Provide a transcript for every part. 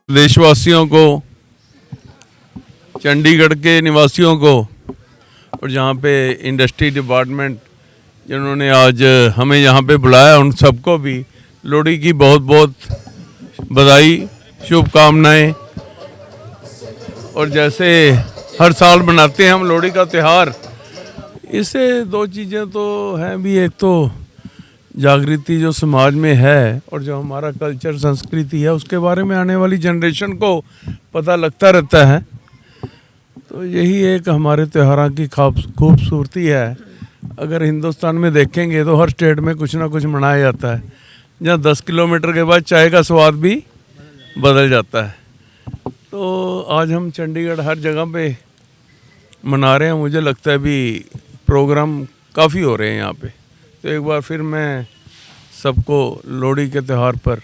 देशवासियों को, चंडीगढ़ के निवासियों को और जहाँ पे इंडस्ट्री डिपार्टमेंट जिन्होंने आज हमें यहाँ पे बुलाया उन सबको भी लोहड़ी की बहुत बहुत बधाई, शुभकामनाएं। और जैसे हर साल मनाते हैं हम लोहड़ी का त्यौहार, इससे दो चीज़ें तो हैं भी, एक तो जागृति जो समाज में है और जो हमारा कल्चर संस्कृति है उसके बारे में आने वाली जनरेशन को पता लगता रहता है। तो यही एक हमारे त्योहारों की खूबसूरती है। अगर हिंदुस्तान में देखेंगे तो हर स्टेट में कुछ ना कुछ मनाया जाता है, जहाँ 10 किलोमीटर के बाद चाय का स्वाद भी बदल जाता है। तो आज हम चंडीगढ़ हर जगह पे मना रहे हैं। मुझे लगता है भी प्रोग्राम काफ़ी हो रहे हैं यहाँ पे। तो एक बार फिर मैं सबको लोहड़ी के त्यौहार पर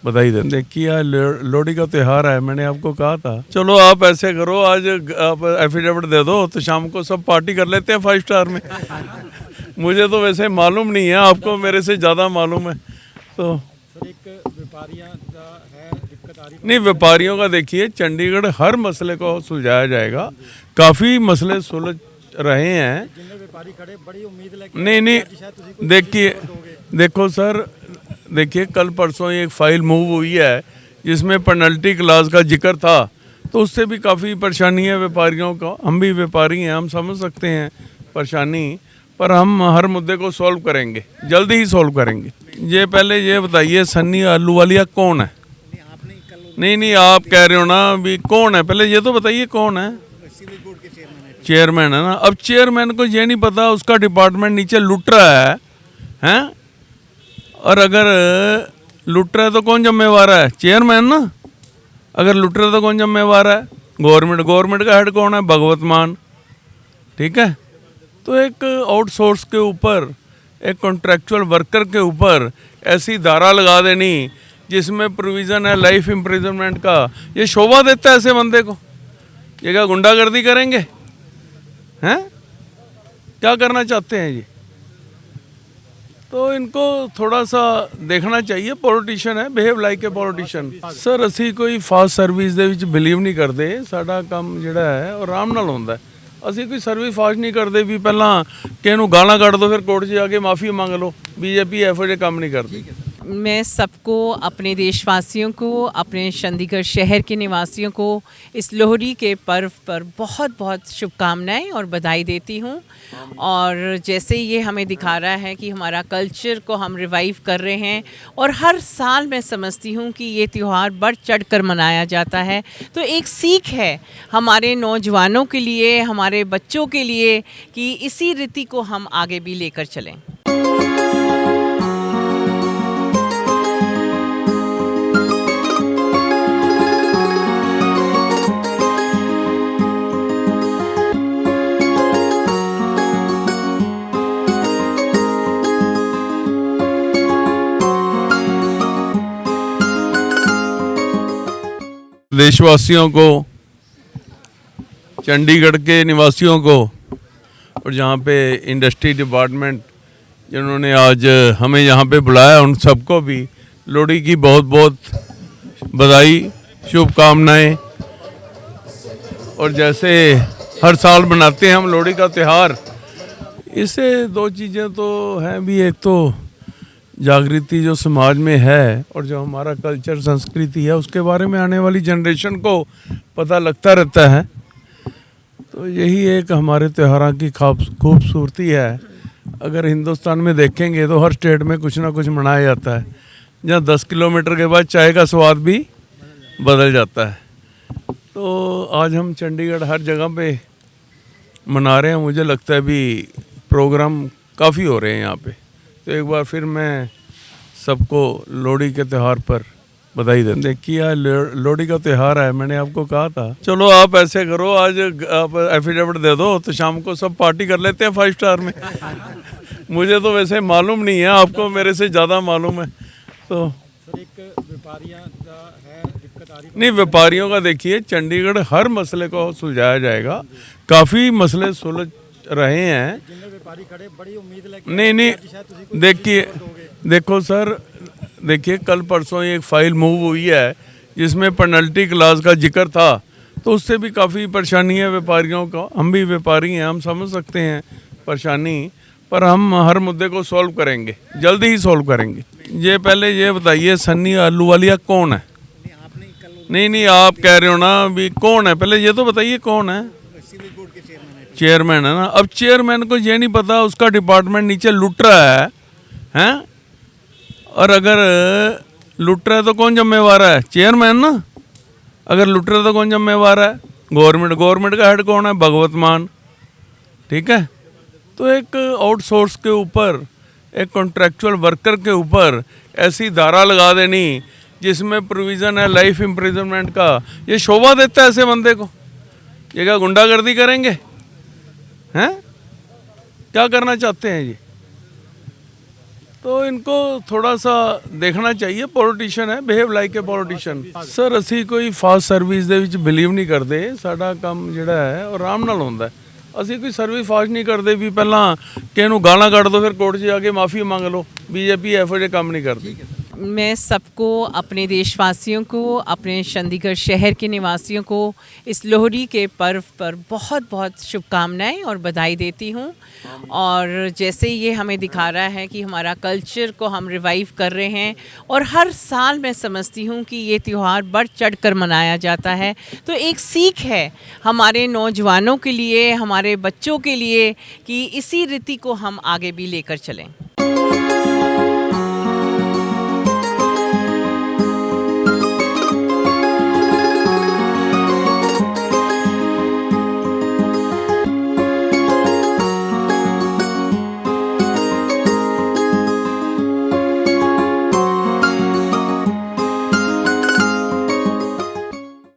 बधाई दें। देखिए लोहड़ी का त्यौहार है, मैंने आपको कहा था। चलो आप ऐसे करो, आज आप एफिडेविट दे दो तो शाम को सब पार्टी कर लेते हैं 5 स्टार में। मुझे तो वैसे मालूम नहीं है, आपको मेरे से ज़्यादा मालूम है। तो सर एक व्यापारियों का है दिक्कत आ रही है। नहीं, व्यापारियों का देखिए, चंडीगढ़ हर मसले को सुलझाया जाएगा। काफ़ी मसले सुलझ रहे हैं। जिनमें व्यापारी खड़े बड़ी उम्मीद लगी। नहीं, देखिए, देखो सर, देखिए कल परसों एक फाइल मूव हुई है जिसमें पेनल्टी क्लास का जिक्र था, तो उससे भी काफ़ी परेशानी है व्यापारियों को। हम भी व्यापारी हैं, हम समझ सकते हैं परेशानी, पर हम हर मुद्दे को सॉल्व करेंगे, जल्दी ही सॉल्व करेंगे। ये पहले ये बताइए, सन्नी आलूवालिया कौन है? नहीं, आप कह रहे हो ना अभी कौन है, पहले ये तो बताइए कौन है। चेयरमैन है ना। अब चेयरमैन को ये नहीं पता उसका डिपार्टमेंट नीचे लुट रहा है? और अगर लुट रहा है तो कौन जिम्मेवार है? चेयरमैन ना। अगर लुट रहा है तो कौन जिम्मेवार है? गवर्नमेंट का हेड कौन है? भगवत मान। ठीक है। तो एक आउटसोर्स के ऊपर, एक कॉन्ट्रैक्चुअल वर्कर के ऊपर ऐसी धारा लगा देनी जिसमें प्रोविज़न है लाइफ इम्प्रिजनमेंट का, ये शोभा देता है ऐसे बंदे को? ये क्या गुंडागर्दी करेंगे? हैं? क्या करना चाहते हैं ये? तो इनको थोड़ा सा देखना चाहिए। पॉलिटिशियन है, behave like a politician. Sir ਅਸੀਂ ਕੋਈ ਫਾਸਟ ਸਰਵਿਸ ਦੇ ਵਿੱਚ ਬਿਲੀਵ ਨਹੀਂ ਕਰਦੇ। ਸਾਡਾ ਕੰਮ ਜਿਹੜਾ ਹੈ ਉਹ ਆਰਾਮ ਨਾਲ ਹੁੰਦਾ ਹੈ। ਅਸੀਂ ਕੋਈ ਸਰਵਿਸ ਫਾਸਟ ਨਹੀਂ ਕਰਦੇ ਵੀ ਪਹਿਲਾਂ ਕਿਸੇ ਨੂੰ ਗਾਲਾਂ ਕੱਢ ਦੋ ਫਿਰ ਕੋਰਟ 'ਚ ਜਾ ਕੇ ਮਾਫੀ ਮੰਗ ਲਓ। ਬੀਜੇਪੀ ਇਹੋ ਜਿਹੇ ਕੰਮ ਨਹੀਂ ਕਰਦੀ। मैं सबको, अपने देशवासियों को, अपने चंडीगढ़ शहर के निवासियों को इस लोहड़ी के पर्व पर बहुत बहुत शुभकामनाएं और बधाई देती हूं। और जैसे ये हमें दिखा रहा है कि हमारा कल्चर को हम रिवाइव कर रहे हैं, और हर साल मैं समझती हूं कि ये त्यौहार बढ़ चढ़ कर मनाया जाता है। तो एक सीख है हमारे नौजवानों के लिए, हमारे बच्चों के लिए, कि इसी रीति को हम आगे भी लेकर चलें। देशवासियों को, चंडीगढ़ के निवासियों को और जहाँ पे इंडस्ट्री डिपार्टमेंट जिन्होंने आज हमें यहाँ पे बुलाया उन सबको भी लोहड़ी की बहुत बहुत बधाई, शुभकामनाएं। और जैसे हर साल मनाते हैं हम लोहड़ी का त्यौहार, इससे दो चीज़ें तो हैं भी, एक तो जागृति जो समाज में है और जो हमारा कल्चर संस्कृति है उसके बारे में आने वाली जनरेशन को पता लगता रहता है। तो यही एक हमारे त्योहारों की खूबसूरती है। अगर हिंदुस्तान में देखेंगे तो हर स्टेट में कुछ ना कुछ मनाया जाता है, जहाँ 10 किलोमीटर के बाद चाय का स्वाद भी बदल जाता है। तो आज हम चंडीगढ़ हर जगह पे मना रहे हैं। मुझे लगता है भी प्रोग्राम काफ़ी हो रहे हैं यहाँ पे। तो एक बार फिर मैं सबको लोहड़ी के त्यौहार पर बधाई दें। देखिए लोहड़ी का त्यौहार है, मैंने आपको कहा था। चलो आप ऐसे करो, आज आप एफिडेविट दे दो तो शाम को सब पार्टी कर लेते हैं 5 स्टार में। मुझे तो वैसे मालूम नहीं है, आपको मेरे से ज़्यादा मालूम है। तो सर एक व्यापारियों का है दिक्कत आ रही है। नहीं, व्यापारियों का देखिए, चंडीगढ़ हर मसले को सुलझाया जाएगा। काफ़ी मसले सुलझ रहे हैं। जिनमें व्यापारी खड़े बड़ी उम्मीद लगी। नहीं, देखिए, देखो सर, देखिए कल परसों एक फाइल मूव हुई है जिसमें पेनल्टी क्लास का जिक्र था, तो उससे भी काफ़ी परेशानी है व्यापारियों का। हम भी व्यापारी हैं, हम समझ सकते हैं परेशानी, पर हम हर मुद्दे को सॉल्व करेंगे, जल्दी ही सॉल्व करेंगे। ये पहले ये बताइए सन्नी आलूवालिया कौन है? नहीं, आप कह रहे हो ना अभी कौन है, पहले ये तो बताइए कौन है। चेयरमैन है ना। अब चेयरमैन को ये नहीं पता उसका डिपार्टमेंट नीचे लुट रहा है? और अगर लुट रहा है तो कौन जिम्मेवार है? चेयरमैन ना। अगर लुट रहा है तो कौन जिम्मेवार है? गवर्नमेंट का हेड कौन है? भगवत मान। ठीक है, तो एक आउटसोर्स के ऊपर, एक कॉन्ट्रैक्चुअल वर्कर के ऊपर ऐसी धारा लगा देनी जिसमें प्रोविज़न है लाइफ इम्प्रिजनमेंट का, ये शोभा देता है ऐसे बंदे को? ये क्या गुंडागर्दी करेंगे? हैं? क्या करना चाहते हैं ये? तो इनको थोड़ा सा देखना चाहिए। पॉलिटिशियन है, behave like a politician. Sir ਅਸੀਂ ਕੋਈ ਫਾਸਟ ਸਰਵਿਸ ਦੇ ਵਿੱਚ ਬਿਲੀਵ ਨਹੀਂ ਕਰਦੇ। ਸਾਡਾ ਕੰਮ ਜਿਹੜਾ ਹੈ ਉਹ ਆਰਾਮ ਨਾਲ ਹੁੰਦਾ ਹੈ। ਅਸੀਂ ਕੋਈ ਸਰਵਿਸ ਫਾਸਟ ਨਹੀਂ ਕਰਦੇ ਵੀ ਪਹਿਲਾਂ ਕਿਸੇ ਨੂੰ ਗਾਲਾਂ ਕੱਢ ਦੋ ਫਿਰ ਕੋਰਟ 'ਚ ਜਾ ਕੇ ਮਾਫੀ ਮੰਗ ਲਓ। ਬੀਜੇਪੀ ਇਹੋ ਜਿਹੇ ਕੰਮ ਨਹੀਂ ਕਰਦੀ। मैं सबको, अपने देशवासियों को, अपने चंडीगढ़ शहर के निवासियों को इस लोहड़ी के पर्व पर बहुत बहुत शुभकामनाएं और बधाई देती हूं। और जैसे ये हमें दिखा रहा है कि हमारा कल्चर को हम रिवाइव कर रहे हैं, और हर साल मैं समझती हूं कि ये त्यौहार बढ़ चढ़ कर मनाया जाता है। तो एक सीख है हमारे नौजवानों के लिए, हमारे बच्चों के लिए, कि इसी रीति को हम आगे भी लेकर चलें।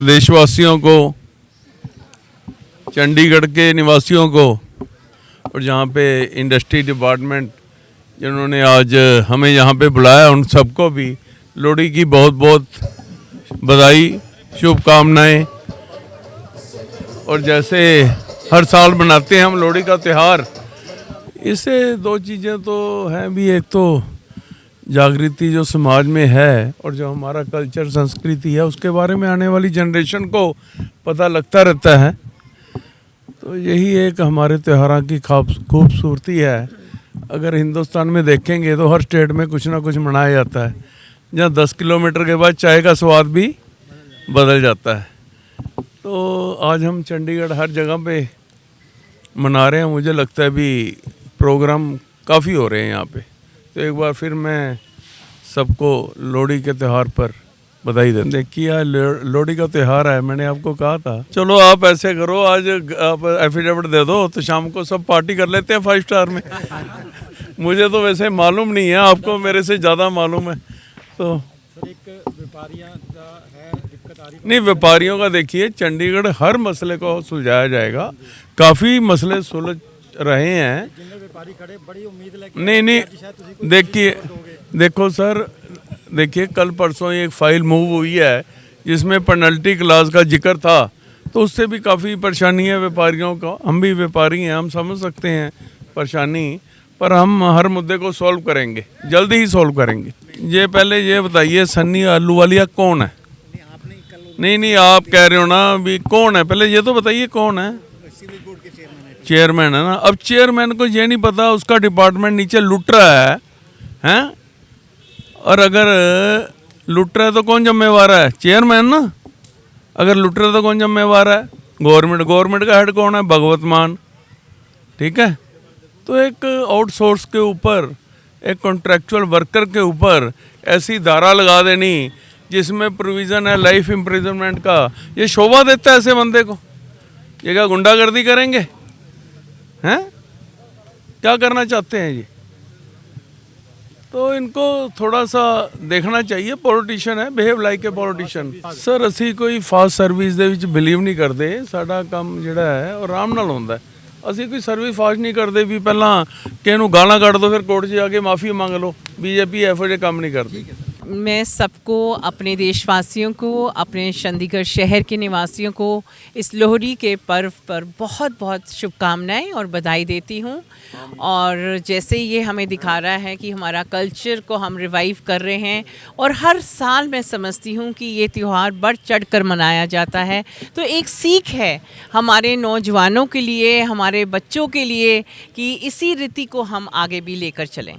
देशवासियों को, चंडीगढ़ के निवासियों को, और जहाँ पे इंडस्ट्री डिपार्टमेंट जिन्होंने आज हमें यहाँ पे बुलाया, उन सबको भी लोहड़ी की बहुत बहुत बधाई, शुभकामनाएं। और जैसे हर साल मनाते हैं हम लोहड़ी का त्यौहार, इससे दो चीज़ें तो हैं भी। एक तो जागृति जो समाज में है और जो हमारा कल्चर संस्कृति है उसके बारे में आने वाली जनरेशन को पता लगता रहता है। तो यही एक हमारे त्योहारों की खूबसूरती है। अगर हिंदुस्तान में देखेंगे तो हर स्टेट में कुछ ना कुछ मनाया जाता है, जहाँ 10 किलोमीटर के बाद चाय का स्वाद भी बदल जाता है। तो आज हम चंडीगढ़ हर जगह पे मना रहे हैं। मुझे लगता है भी प्रोग्राम काफ़ी हो रहे हैं यहाँ पे। तो एक बार फिर मैं सबको लोहड़ी के त्यौहार पर बधाई देता हूं। देखिए लोहड़ी का त्यौहार है, मैंने आपको कहा था। चलो आप ऐसे करो, आज आप एफिडेविट दे दो तो शाम को सब पार्टी कर लेते हैं 5 स्टार में। मुझे तो वैसे मालूम नहीं है, आपको मेरे से ज़्यादा मालूम है। तो सर एक व्यापारियों का है दिक्कत आ रही? नहीं, व्यापारियों का देखिए, चंडीगढ़ हर मसले को सुलझाया जाएगा। काफ़ी मसले सुलझ रहे हैं। व्यापारी खड़े, बड़ी उम्मीद लेके नहीं, देखो सर, देखिए कल परसों एक फ़ाइल मूव हुई है जिसमें पेनल्टी क्लास का जिक्र था, तो उससे भी काफ़ी परेशानी है व्यापारियों का। हम भी व्यापारी हैं, हम समझ सकते हैं परेशानी, पर हम हर मुद्दे को सॉल्व करेंगे, जल्दी ही सॉल्व करेंगे। ये पहले ये बताइए सन्नी आलूवालिया कौन है? नहीं, आप कह रहे हो ना अभी कौन है, पहले ये तो बताइए कौन है। चेयरमैन है ना। अब चेयरमैन को ये नहीं पता उसका डिपार्टमेंट नीचे लुट रहा है? और अगर लुट रहा है तो कौन जिम्मेवार है? चेयरमैन ना। अगर लुट रहा है तो कौन जिम्मेवार है? गवर्नमेंट का हेड कौन है? भगवत मान। ठीक है, तो एक आउटसोर्स के ऊपर, एक कॉन्ट्रैक्चुअल वर्कर के ऊपर ऐसी धारा लगा देनी जिसमें प्रोविज़न है लाइफ इम्प्रिजनमेंट का, ये शोभा देता है ऐसे बंदे को? ये क्या गुंडागर्दी करेंगे? हैं? क्या करना चाहते हैं ये? तो इनको थोड़ा सा देखना चाहिए। पॉलिटिशियन है, behave like a politician. Sir ਅਸੀਂ ਕੋਈ ਫਾਸਟ ਸਰਵਿਸ ਦੇ ਵਿੱਚ ਬਿਲੀਵ ਨਹੀਂ ਕਰਦੇ। ਸਾਡਾ ਕੰਮ ਜਿਹੜਾ ਹੈ ਉਹ ਆਰਾਮ ਨਾਲ ਹੁੰਦਾ ਹੈ। ਅਸੀਂ ਕੋਈ ਸਰਵਿਸ ਫਾਸਟ ਨਹੀਂ ਕਰਦੇ ਵੀ ਪਹਿਲਾਂ ਕਿਸੇ ਨੂੰ ਗਾਲਾਂ ਕੱਢ ਦੋ ਫਿਰ ਕੋਰਟ 'ਚ ਜਾ ਕੇ ਮਾਫੀ ਮੰਗ ਲਓ। ਬੀਜੇਪੀ ਇਹੋ ਜਿਹੇ ਕੰਮ ਨਹੀਂ ਕਰਦੀ। मैं सबको, अपने देशवासियों को, अपने चंडीगढ़ शहर के निवासियों को इस लोहड़ी के पर्व पर बहुत बहुत शुभकामनाएं और बधाई देती हूं। और जैसे ये हमें दिखा रहा है कि हमारा कल्चर को हम रिवाइव कर रहे हैं और हर साल मैं समझती हूं कि ये त्यौहार बढ़ चढ़ कर मनाया जाता है, तो एक सीख है हमारे नौजवानों के लिए, हमारे बच्चों के लिए कि इसी रीति को हम आगे भी लेकर चलें।